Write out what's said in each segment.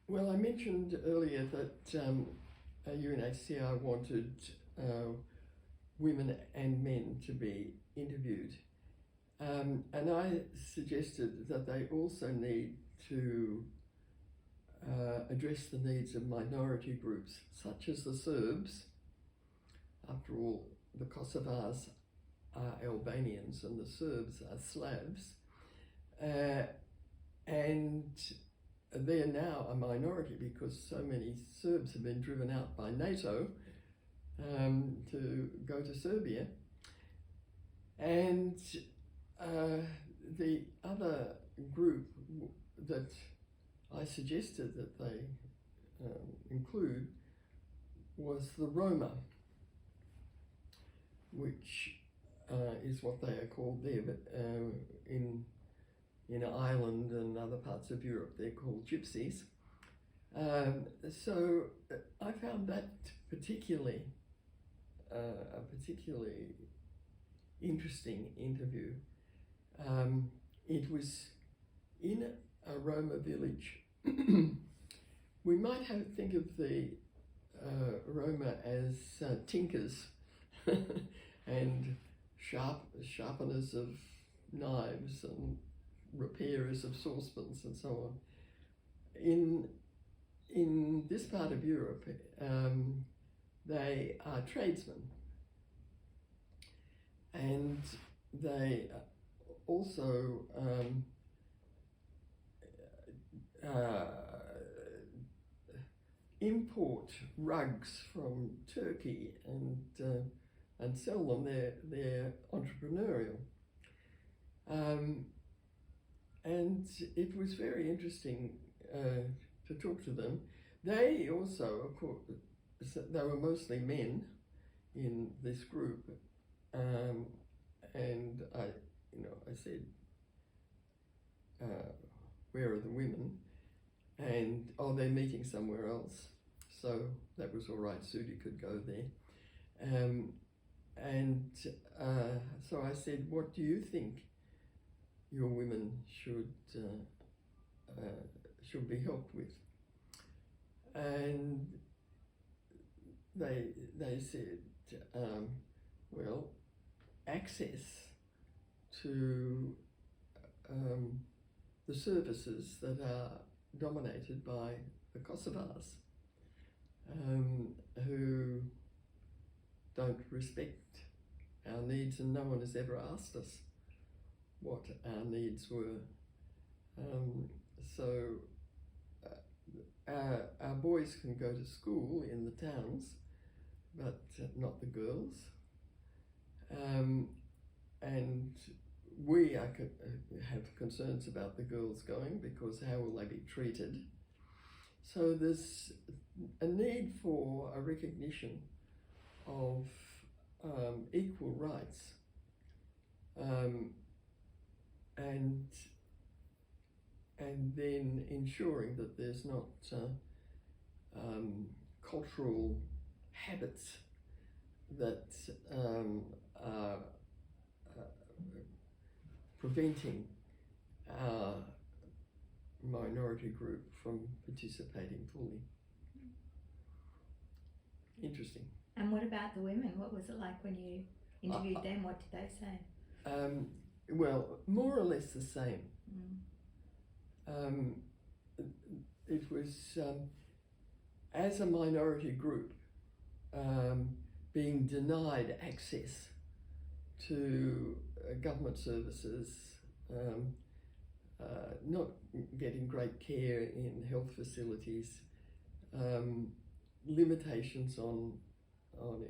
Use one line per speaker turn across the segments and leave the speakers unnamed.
Well, I mentioned earlier that UNHCR wanted women and men to be interviewed. And I suggested that they also need to address the needs of minority groups, such as the Serbs. After all, the Kosovars are Albanians and the Serbs are Slavs. And they're now a minority because so many Serbs have been driven out by NATO to go to Serbia. And the other group that I suggested that they include was the Roma, which is what they are called there, but in Ireland and other parts of Europe they're called gypsies. So I found that particularly a particularly interesting interview. It was in a Roma village. We might think of the Roma as tinkers and sharpeners of knives and repairers of saucepans and so on. In this part of Europe, they are tradesmen, and they also import rugs from Turkey and sell them. They're entrepreneurial. And it was very interesting to talk to them. They also, of course, they were mostly men in this group, and I said, where are the women? And they're meeting somewhere else. So that was all right. Sudi could go there. So I said, what do you think your women should be helped with? And they said, well, access to the services that are dominated by the Kosovars, who don't respect our needs, and no one has ever asked us what our needs were. So our boys can go to school in the towns, but not the girls. And we have concerns about the girls going, because how will they be treated? So there's a need for a recognition of equal rights, and then ensuring that there's not cultural habits that are preventing our minority group from participating fully. Interesting.
And what about the women? What was it like when you interviewed them? What did they say?
Well, more or less the same. It was, as a minority group, being denied access to government services, not getting great care in health facilities, limitations on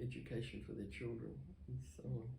education for their children, and so on.